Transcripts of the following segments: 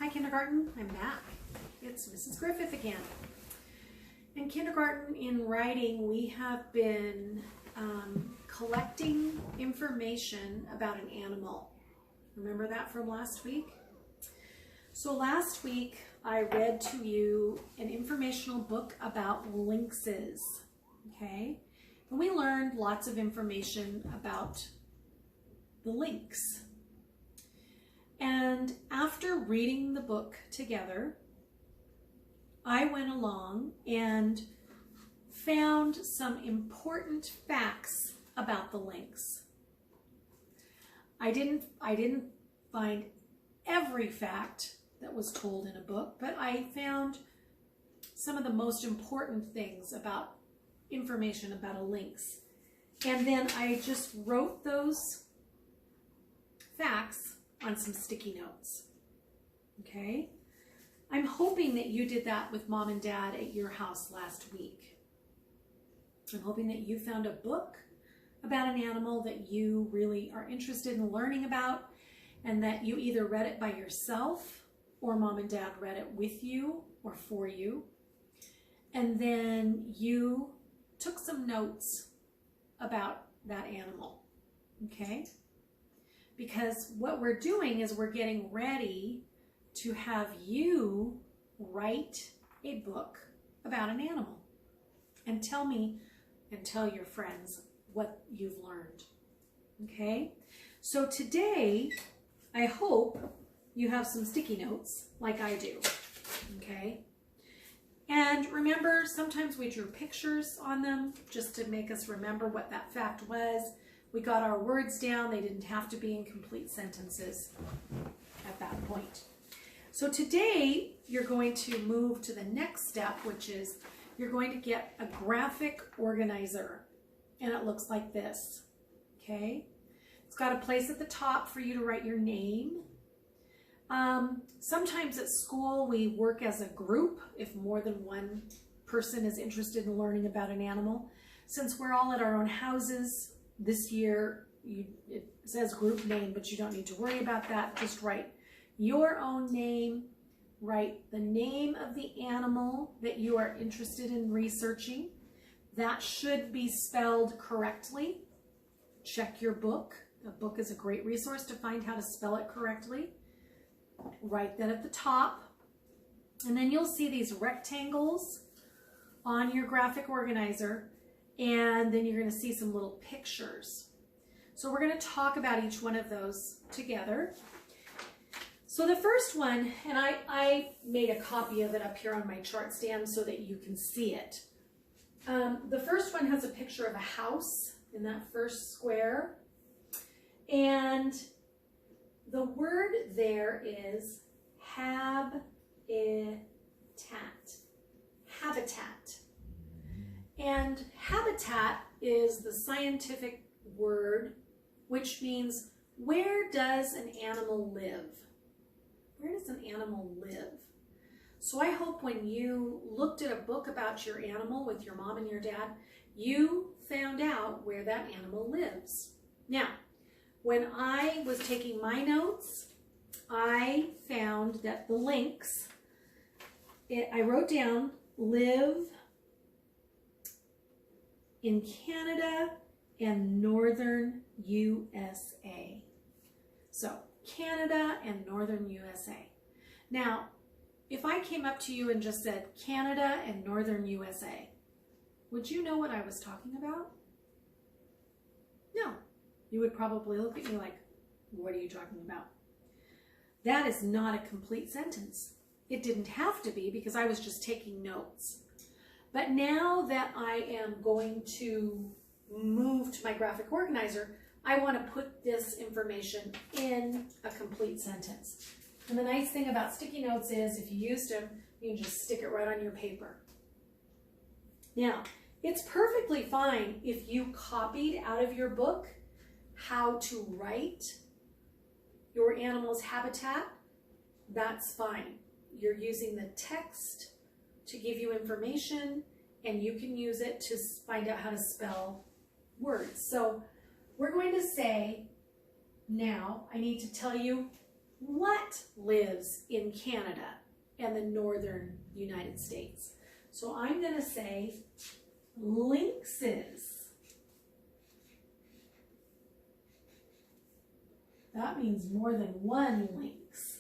Hi kindergarten, I'm back. It's Mrs. Griffith again. In kindergarten in writing, we have been collecting information about an animal. Remember that from last week? So last week I read to you an informational book about lynxes, okay? And we learned lots of information about the lynx. And after reading the book together, I went along and found some important facts about the lynx. I didn't find every fact that was told in a book, but I found some of the most important things about information about a lynx. And then I just wrote those facts on some sticky notes, okay? I'm hoping that you did that with Mom and Dad at your house last week. I'm hoping that you found a book about an animal that you really are interested in learning about, and that you either read it by yourself or Mom and Dad read it with you or for you. And then you took some notes about that animal, okay? Because what we're doing is we're getting ready to have you write a book about an animal and tell me and tell your friends what you've learned, okay? So today, I hope you have some sticky notes like I do, okay? And remember, sometimes we drew pictures on them just to make us remember what that fact was. We got our words down. They didn't have to be in complete sentences at that point. So today, you're going to move to the next step, which is you're going to get a graphic organizer. And it looks like this, okay? It's got a place at the top for you to write your name. Sometimes at school, we work as a group if more than one person is interested in learning about an animal. Since we're all at our own houses, this year, it says group name, but you don't need to worry about that. Just write your own name, write the name of the animal that you are interested in researching. That should be spelled correctly. Check your book. A book is a great resource to find how to spell it correctly. Write that at the top. And then you'll see these rectangles on your graphic organizer. And then you're going to see some little pictures. So we're going to talk about each one of those together. So the first one, and I made a copy of it up here on my chart stand so that you can see it. The first one has a picture of a house in that first square. And the word there is habitat. Habitat. And habitat is the scientific word which means where does an animal live? Where does an animal live? So I hope when you looked at a book about your animal with your mom and your dad, you found out where that animal lives. Now, when I was taking my notes, I found that the lynx, I wrote down live in Canada and northern USA. So Canada and northern USA. Now, if I came up to you and just said Canada and northern USA, would you know what I was talking about? No. You would probably look at me like, what are you talking about? That is not a complete sentence. It didn't have to be because I was just taking notes. But now that I am going to move to my graphic organizer, I want to put this information in a complete sentence. And the nice thing about sticky notes is if you used them, you can just stick it right on your paper. Now, it's perfectly fine if you copied out of your book how to write your animal's habitat. That's fine. You're using the text to give you information, and you can use it to find out how to spell words. So we're going to say now, I need to tell you what lives in Canada and the northern United States? So I'm going to say lynxes. That means more than one lynx.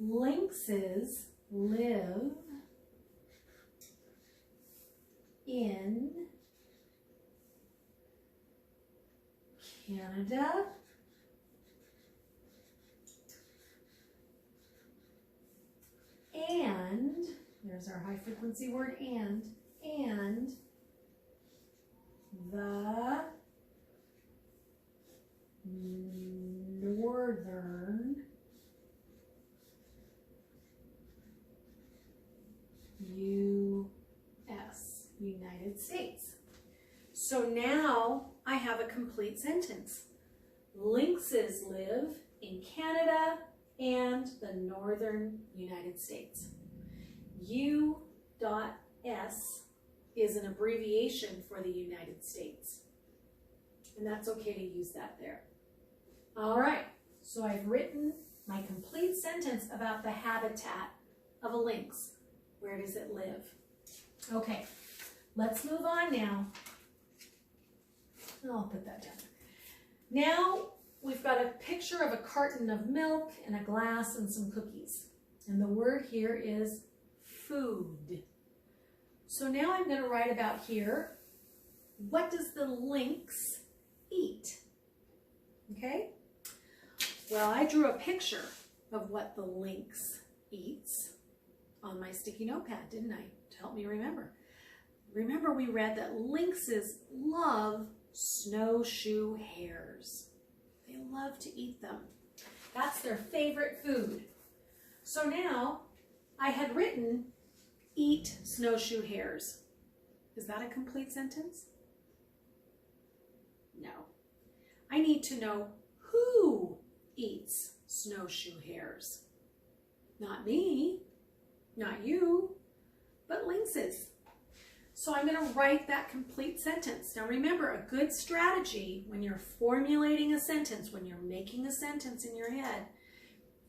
Lynxes live in Canada and, there's our high frequency word, and the northern U.S., United States. So now I have a complete sentence. Lynxes live in Canada and the northern United States. U.S. is an abbreviation for the United States. And that's okay to use that there. All right, so I've written my complete sentence about the habitat of a lynx. Where does it live? Okay, let's move on now. I'll put that down. Now we've got a picture of a carton of milk and a glass and some cookies. And the word here is food. So now I'm going to write about here, what does the lynx eat? Okay? Well, I drew a picture of what the lynx eats on my sticky notepad, didn't I? To help me remember. Remember we read that lynxes love snowshoe hares. They love to eat them. That's their favorite food. So now I had written eat snowshoe hares. Is that a complete sentence? No. I need to know who eats snowshoe hares. Not me, not you, but lynxes. So I'm going to write that complete sentence. Now remember, a good strategy when you're formulating a sentence, when you're making a sentence in your head,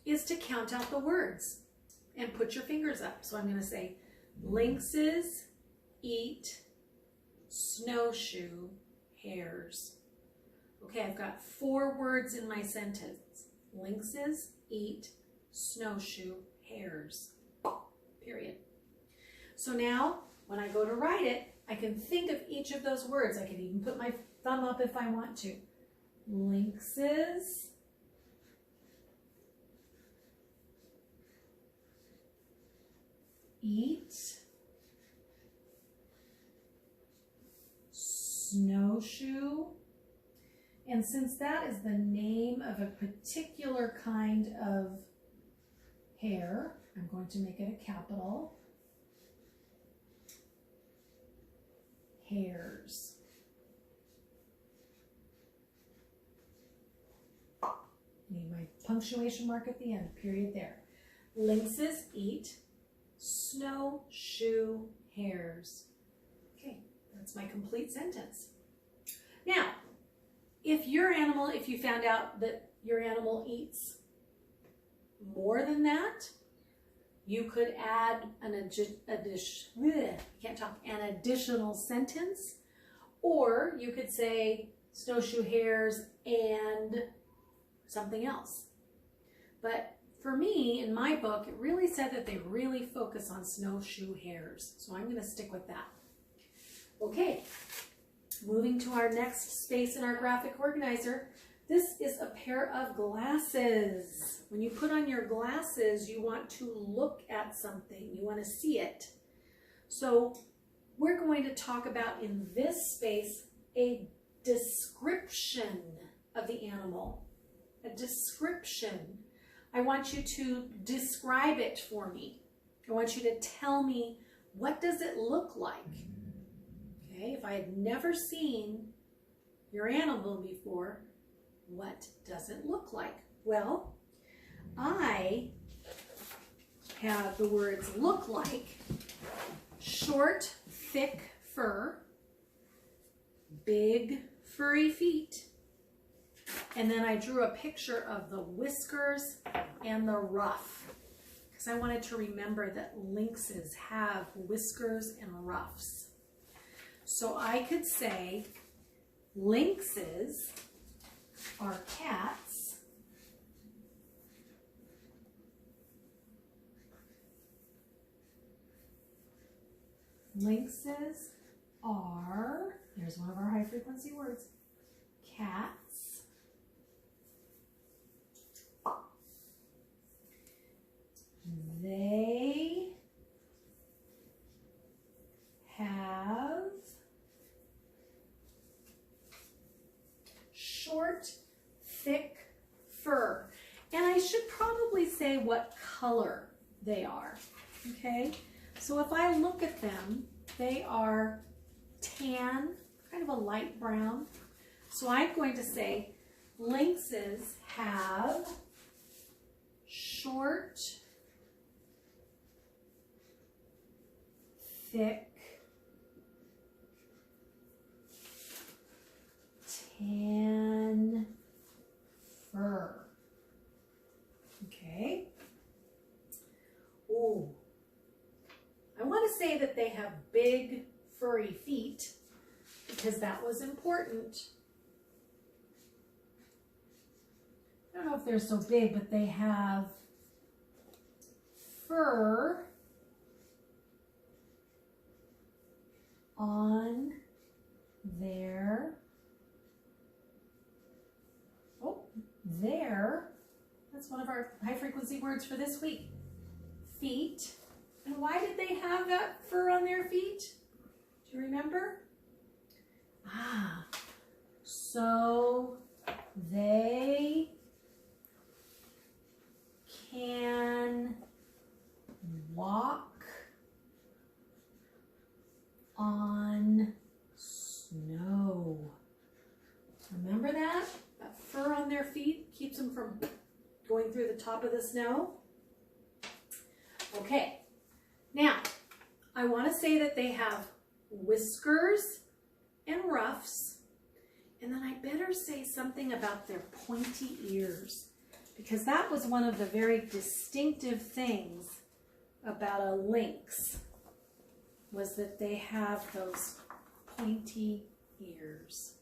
is to count out the words and put your fingers up. So I'm going to say, lynxes eat snowshoe hares. Okay, I've got 4 words in my sentence. Lynxes eat snowshoe hares. Period. So now, when I go to write it, I can think of each of those words. I can even put my thumb up if I want to. Lynxes eat snowshoe. And since that is the name of a particular kind of hare, I'm going to make it a capital. Hares. Need my punctuation mark at the end, period there. Lynxes eat snowshoe hares. Okay, that's my complete sentence. Now, if you found out that your animal eats more than that, you could add an additional sentence, or you could say snowshoe hares and something else. But for me, in my book, it really said that they really focus on snowshoe hares. So I'm going to stick with that. Okay, moving to our next space in our graphic organizer. This is a pair of glasses. When you put on your glasses, you want to look at something. You want to see it. So we're going to talk about, in this space, a description of the animal. A description. I want you to describe it for me. I want you to tell me, what does it look like? Okay, if I had never seen your animal before, what does it look like? Well, I have the words look like, short, thick fur, big, furry feet, And then I drew a picture of the whiskers and the ruff, because I wanted to remember that lynxes have whiskers and ruffs. So I could say lynxes are cats. Lynxes are, here's one of our high frequency words, cats. They have short, thick fur. And I should probably say what color they are, okay? So if I look at them, they are tan, kind of a light brown. So I'm going to say lynxes have short, thick, tan fur. Okay. Ooh. I want to say that they have big furry feet because that was important. I don't know if they're so big, but they have fur on their, that's one of our high frequency words for this week, feet. And why did they have that fur on their feet? Do you remember? So they can walk on snow. Remember that? That fur on their feet keeps them from going through the top of the snow. Okay, now I want to say that they have whiskers and ruffs, and then I better say something about their pointy ears, because that was one of the very distinctive things about a lynx, was that they have those pointy ears.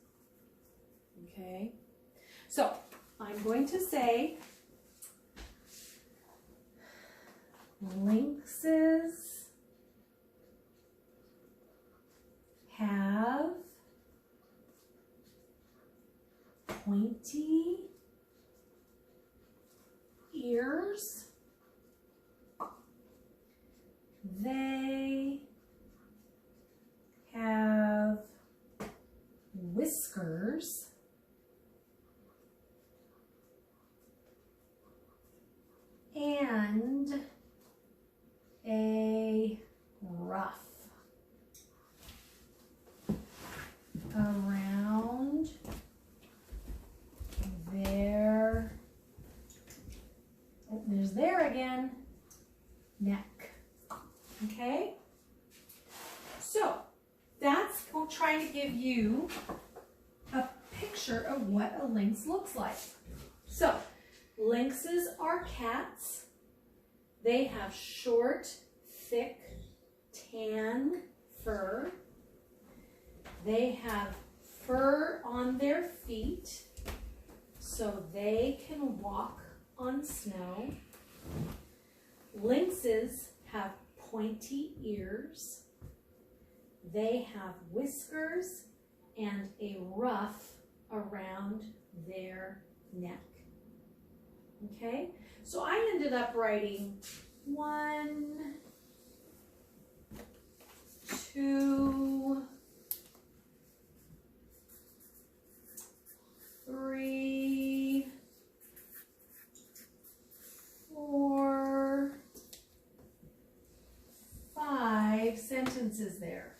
Okay, so I'm going to say lynxes have pointy ears. They have whiskers. And a ruff around their, there's there again, neck. Okay? So that's trying to give you a picture of what a lynx looks like. So lynxes are cats. They have short, thick, tan fur. They have fur on their feet, so they can walk on snow. Lynxes have pointy ears. They have whiskers and a ruff around their neck. Okay, so I ended up writing 1, 2, 3, 4, 5 sentences there.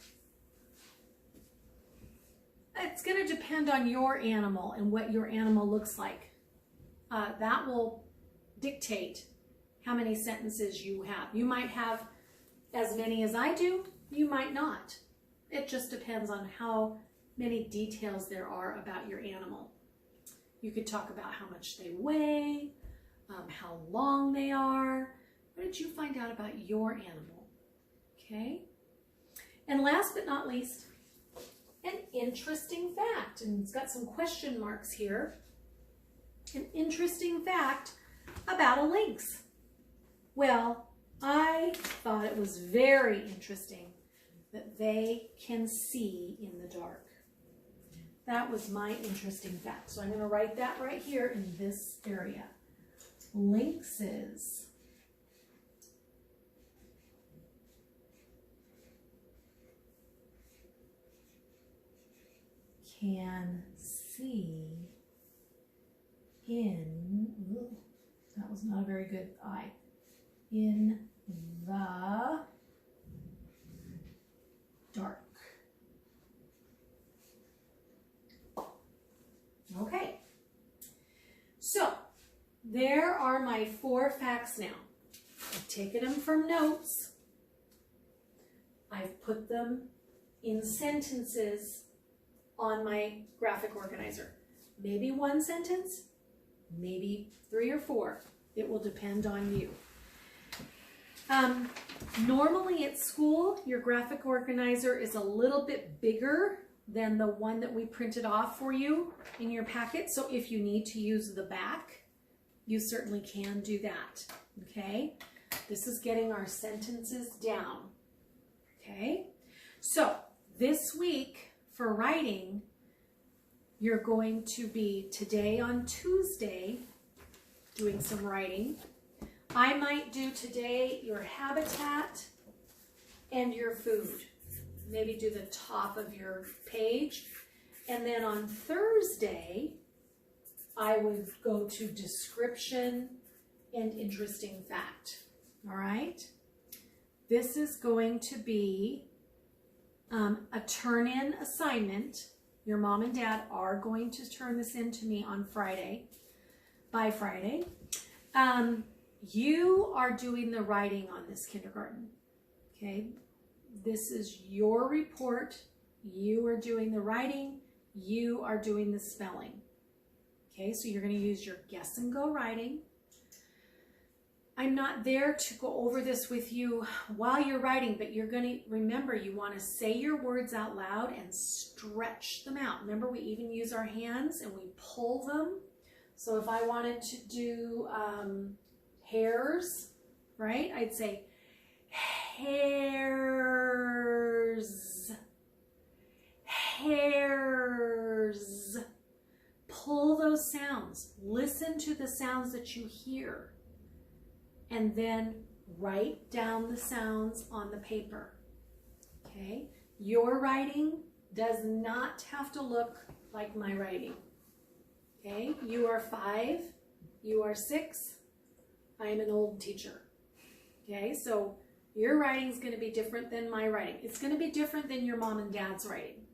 It's going to depend on your animal and what your animal looks like. That will dictate how many sentences you have. You might have as many as I do, you might not. It just depends on how many details there are about your animal. You could talk about how much they weigh, how long they are. What did you find out about your animal? Okay. And last but not least, an interesting fact. And it's got some question marks here. An interesting fact about a lynx. Well, I thought it was very interesting that they can see in the dark. That was my interesting fact. So I'm going to write that right here in this area. Lynxes can see in, ooh, that was not a very good I, in the dark. Okay, so there are my 4 facts now. I've taken them from notes. I've put them in sentences on my graphic organizer. Maybe 1 sentence, maybe 3 or 4. It will depend on you. Normally at school, your graphic organizer is a little bit bigger than the one that we printed off for you in your packet. So if you need to use the back, you certainly can do that. Okay? This is getting our sentences down. Okay? So this week for writing, you're going to be today on Tuesday doing some writing. I might do today your habitat and your food. Maybe do the top of your page. And then on Thursday, I would go to description and interesting fact. All right? This is going to be a turn-in assignment. Your mom and dad are going to turn this in to me on Friday, by Friday. You are doing the writing on this kindergarten, okay? This is your report. You are doing the writing. You are doing the spelling, okay? So you're going to use your guess and go writing. I'm not there to go over this with you while you're writing, but you're going to remember you want to say your words out loud and stretch them out. Remember, we even use our hands and we pull them. So if I wanted to do hairs, right? I'd say hairs, hairs. Pull those sounds. Listen to the sounds that you hear. And then write down the sounds on the paper. Okay? Your writing does not have to look like my writing. Okay? You are 5. You are 6. I am an old teacher. Okay? So your writing is going to be different than my writing. It's going to be different than your mom and dad's writing.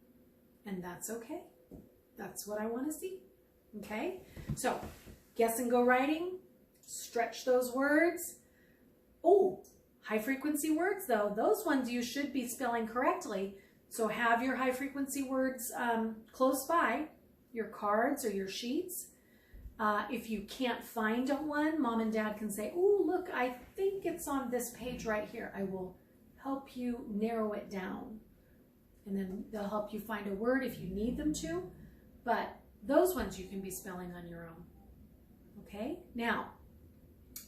And that's okay. That's what I want to see. Okay? So guess and go writing. Stretch those words. Oh, high frequency words though. Those ones you should be spelling correctly. So have your high frequency words close by, your cards or your sheets. If you can't find one, mom and dad can say, oh, look, I think it's on this page right here. I will help you narrow it down. And then they'll help you find a word if you need them to. But those ones you can be spelling on your own. Okay? Now,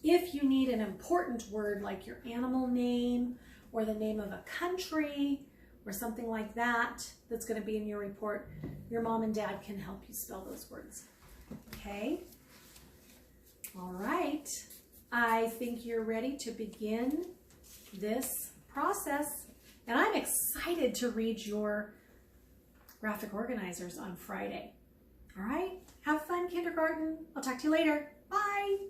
if you need an important word like your animal name or the name of a country or something like that that's going to be in your report, your mom and dad can help you spell those words. Okay? All right. I think you're ready to begin this process. And I'm excited to read your graphic organizers on Friday. All right? Have fun, kindergarten. I'll talk to you later. Bye.